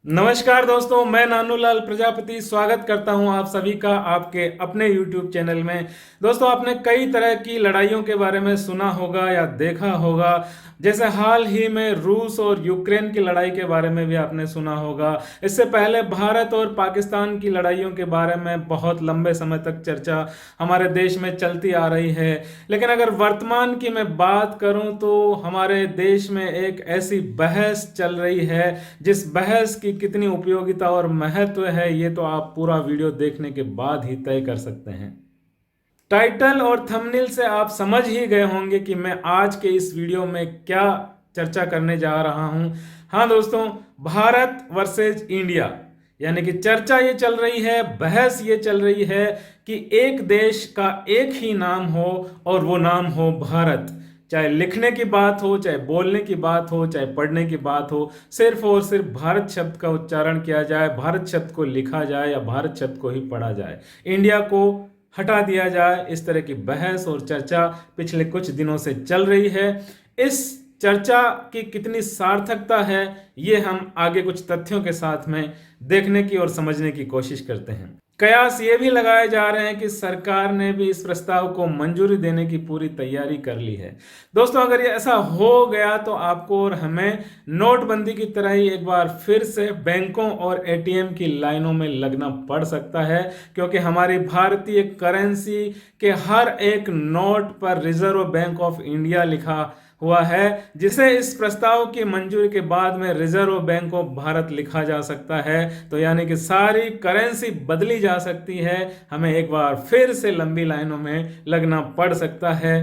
नमस्कार दोस्तों, मैं नानूलाल प्रजापति स्वागत करता हूं आप सभी का आपके अपने YouTube चैनल में। दोस्तों, आपने कई तरह की लड़ाइयों के बारे में सुना होगा या देखा होगा। जैसे हाल ही में रूस और यूक्रेन की लड़ाई के बारे में भी आपने सुना होगा। इससे पहले भारत और पाकिस्तान की लड़ाइयों के बारे में बहुत लंबे समय तक चर्चा हमारे देश में चलती आ रही है। लेकिन अगर वर्तमान की मैं बात करूं तो हमारे देश में एक ऐसी बहस चल रही है जिस बहस की कितनी उपयोगिता और महत्व है ये तो आप पूरा वीडियो देखने के बाद ही तय कर सकते हैं। टाइटल और थंबनेल से आप समझ ही गए होंगे कि मैं आज के इस वीडियो में क्या चर्चा करने जा रहा हूं। हाँ दोस्तों, भारत वर्सेज इंडिया, यानी कि चर्चा ये चल रही है, बहस ये चल रही है कि एक देश का एक ही नाम हो और वो नाम हो भारत। चाहे लिखने की बात हो, चाहे बोलने की बात हो, चाहे पढ़ने की बात हो, सिर्फ और सिर्फ भारत शब्द का उच्चारण किया जाए, भारत शब्द को लिखा जाए या भारत शब्द को ही पढ़ा जाए, इंडिया को हटा दिया जाए। इस तरह की बहस और चर्चा पिछले कुछ दिनों से चल रही है। इस चर्चा की कितनी सार्थकता है ये हम आगे कुछ तथ्यों के साथ में देखने की और समझने की कोशिश करते हैं। कयास ये भी लगाए जा रहे हैं कि सरकार ने भी इस प्रस्ताव को मंजूरी देने की पूरी तैयारी कर ली है। दोस्तों, अगर ये ऐसा हो गया तो आपको और हमें नोटबंदी की तरह ही एक बार फिर से बैंकों और एटीएम की लाइनों में लगना पड़ सकता है, क्योंकि हमारी भारतीय करेंसी के हर एक नोट पर रिजर्व बैंक ऑफ इंडिया लिखा हुआ है, जिसे इस प्रस्ताव की मंजूरी के बाद में रिजर्व बैंक ऑफ भारत लिखा जा सकता है। तो यानी कि सारी करेंसी बदली जा सकती है, हमें एक बार फिर से लंबी लाइनों में लगना पड़ सकता है।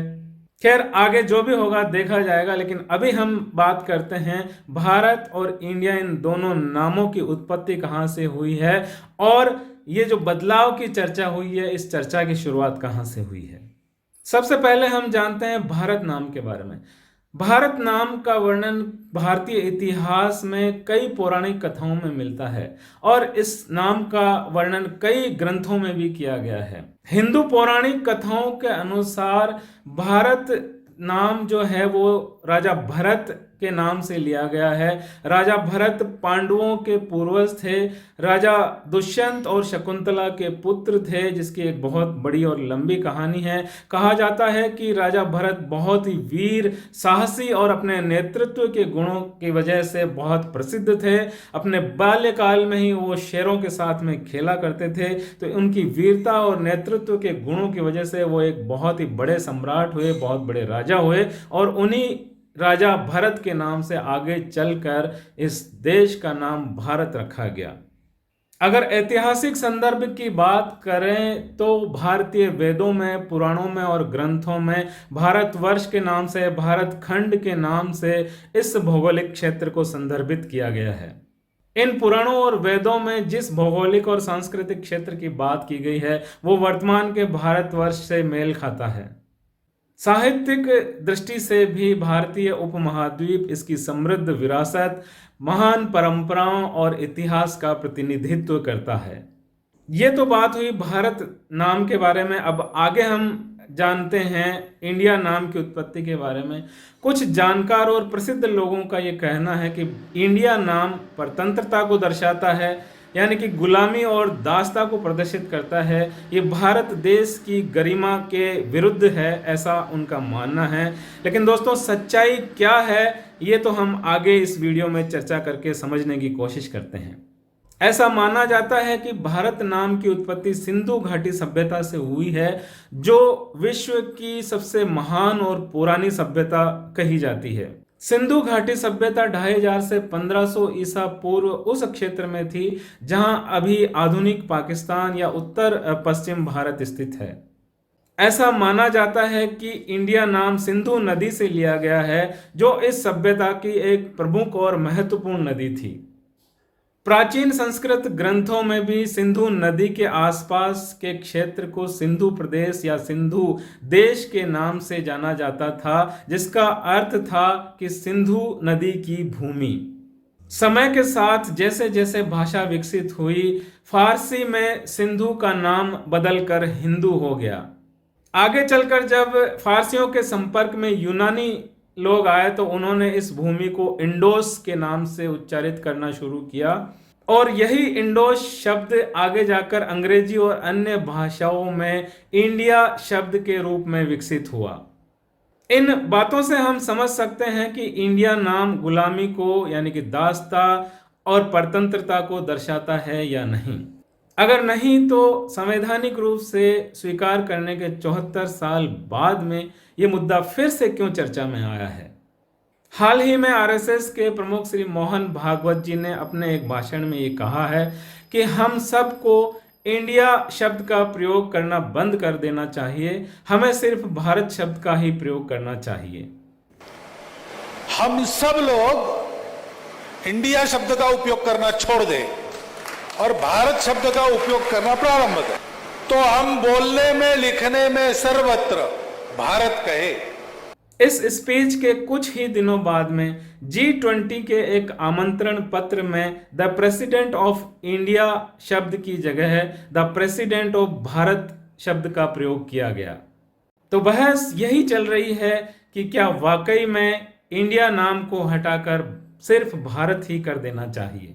खैर, आगे जो भी होगा देखा जाएगा, लेकिन अभी हम बात करते हैं भारत और इंडिया, इन दोनों नामों की उत्पत्ति कहाँ से हुई है और ये जो बदलाव की चर्चा हुई है, इस चर्चा की शुरुआत कहाँ से हुई है। सबसे पहले हम जानते हैं भारत नाम के बारे में। भारत नाम का वर्णन भारतीय इतिहास में कई पौराणिक कथाओं में मिलता है और इस नाम का वर्णन कई ग्रंथों में भी किया गया है। हिंदू पौराणिक कथाओं के अनुसार भारत नाम जो है वो राजा भरत के नाम से लिया गया है। राजा भरत पांडवों के पूर्वज थे, राजा दुष्यंत और शकुंतला के पुत्र थे, जिसकी एक बहुत बड़ी और लंबी कहानी है। कहा जाता है कि राजा भरत बहुत ही वीर, साहसी और अपने नेतृत्व के गुणों की वजह से बहुत प्रसिद्ध थे। अपने बाल्यकाल में ही वो शेरों के साथ में खेला करते थे, तो उनकी वीरता और नेतृत्व के गुणों की वजह से वो एक बहुत ही बड़े सम्राट हुए, बहुत बड़े राजा हुए और उन्हीं राजा भरत के नाम से आगे चलकर इस देश का नाम भारत रखा गया। अगर ऐतिहासिक संदर्भ की बात करें तो भारतीय वेदों में, पुराणों में और ग्रंथों में भारतवर्ष के नाम से, भारत खंड के नाम से इस भौगोलिक क्षेत्र को संदर्भित किया गया है। इन पुराणों और वेदों में जिस भौगोलिक और सांस्कृतिक क्षेत्र की बात की गई है वो वर्तमान के भारतवर्ष से मेल खाता है। साहित्यिक दृष्टि से भी भारतीय उपमहाद्वीप, इसकी समृद्ध विरासत, महान परंपराओं और इतिहास का प्रतिनिधित्व करता है। ये तो बात हुई भारत नाम के बारे में। अब आगे हम जानते हैं इंडिया नाम की उत्पत्ति के बारे में। कुछ जानकार और प्रसिद्ध लोगों का ये कहना है कि इंडिया नाम परतंत्रता को दर्शाता है, यानी कि गुलामी और दासता को प्रदर्शित करता है। ये भारत देश की गरिमा के विरुद्ध है, ऐसा उनका मानना है। लेकिन दोस्तों, सच्चाई क्या है ये तो हम आगे इस वीडियो में चर्चा करके समझने की कोशिश करते हैं। ऐसा माना जाता है कि भारत नाम की उत्पत्ति सिंधु घाटी सभ्यता से हुई है, जो विश्व की सबसे महान और पुरानी सभ्यता कही जाती है। सिंधु घाटी सभ्यता 2500 से 1500 ईसा पूर्व उस क्षेत्र में थी जहां अभी आधुनिक पाकिस्तान या उत्तर पश्चिम भारत स्थित है। ऐसा माना जाता है कि इंडिया नाम सिंधु नदी से लिया गया है, जो इस सभ्यता की एक प्रमुख और महत्वपूर्ण नदी थी। प्राचीन संस्कृत ग्रंथों में भी सिंधु नदी के आसपास के क्षेत्र को सिंधु प्रदेश या सिंधु देश के नाम से जाना जाता था, जिसका अर्थ था कि सिंधु नदी की भूमि। समय के साथ जैसे जैसे भाषा विकसित हुई, फारसी में सिंधु का नाम बदलकर हिंदू हो गया। आगे चलकर जब फारसियों के संपर्क में यूनानी लोग आए तो उन्होंने इस भूमि को इंडोस के नाम से उच्चारित करना शुरू किया। और यही इंडोस शब्द आगे जाकर अंग्रेजी और अन्य भाषाओं में इंडिया शब्द के रूप में विकसित हुआ। इन बातों से हम समझ सकते हैं कि इंडिया नाम गुलामी को यानी कि दासता और परतंत्रता को दर्शाता है या नहीं। अगर नहीं तो संवैधानिक रूप से स्वीकार करने के 74 साल बाद में ये मुद्दा फिर से क्यों चर्चा में आया है। हाल ही में आरएसएस के प्रमुख श्री मोहन भागवत जी ने अपने एक भाषण में ये कहा है कि हम सबको इंडिया शब्द का प्रयोग करना बंद कर देना चाहिए, हमें सिर्फ भारत शब्द का ही प्रयोग करना चाहिए। हम सब लोग इंडिया शब्द का उपयोग करना छोड़ दें और भारत शब्द का उपयोग करना प्रारंभ करें, तो हम बोलने में लिखने में सर्वत्र भारत कहे। इस स्पीच के कुछ ही दिनों बाद में G20 के एक आमंत्रण पत्र में द प्रेसिडेंट ऑफ इंडिया शब्द की जगह द प्रेसिडेंट ऑफ भारत शब्द का प्रयोग किया गया। तो बहस यही चल रही है कि क्या वाकई में इंडिया नाम को हटाकर सिर्फ भारत ही कर देना चाहिए।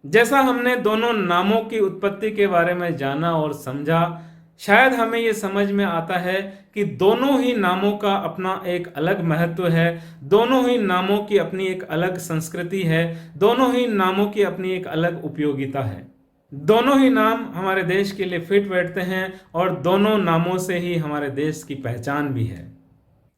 जैसा हमने दोनों नामों की उत्पत्ति के बारे में जाना और समझा, शायद हमें ये समझ में आता है कि दोनों ही नामों का अपना एक अलग महत्व है, दोनों ही नामों की अपनी एक अलग संस्कृति है, दोनों ही नामों की अपनी एक अलग उपयोगिता है। दोनों ही नाम हमारे देश के लिए फिट बैठते हैं और दोनों नामों से ही हमारे देश की पहचान भी है।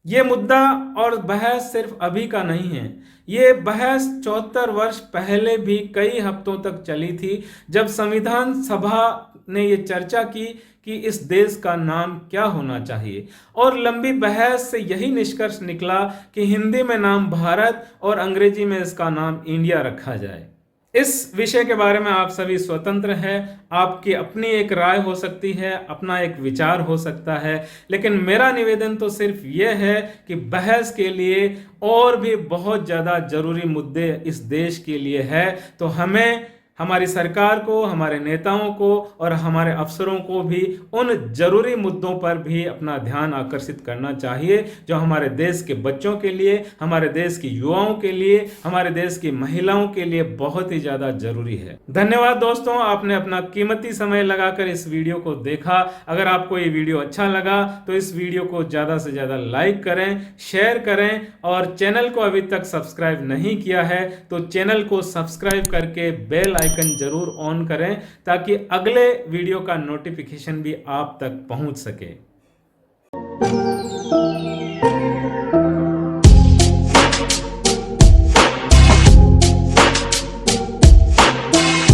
ये मुद्दा और बहस सिर्फ अभी का नहीं है, ये बहस 74 वर्ष पहले भी कई हफ्तों तक चली थी, जब संविधान सभा ने ये चर्चा की कि इस देश का नाम क्या होना चाहिए। और लंबी बहस से यही निष्कर्ष निकला कि हिंदी में नाम भारत और अंग्रेजी में इसका नाम इंडिया रखा जाए। इस विषय के बारे में आप सभी स्वतंत्र हैं, आपकी अपनी एक राय हो सकती है, अपना एक विचार हो सकता है, लेकिन मेरा निवेदन तो सिर्फ ये है कि बहस के लिए और भी बहुत ज़्यादा जरूरी मुद्दे इस देश के लिए है, तो हमें हमारी सरकार को, हमारे नेताओं को और हमारे अफसरों को भी उन जरूरी मुद्दों पर भी अपना ध्यान आकर्षित करना चाहिए जो हमारे देश के बच्चों के लिए, हमारे देश की युवाओं के लिए, हमारे देश की महिलाओं के लिए बहुत ही ज़्यादा जरूरी है। धन्यवाद दोस्तों, आपने अपना कीमती समय लगाकर इस वीडियो को देखा। अगर आपको ये वीडियो अच्छा लगा तो इस वीडियो को ज़्यादा से ज़्यादा लाइक करें, शेयर करें और चैनल को अभी तक सब्सक्राइब नहीं किया है तो चैनल को सब्सक्राइब करके बेल आइकन जरूर ऑन करें ताकि अगले वीडियो का नोटिफिकेशन भी आप तक पहुंच सके।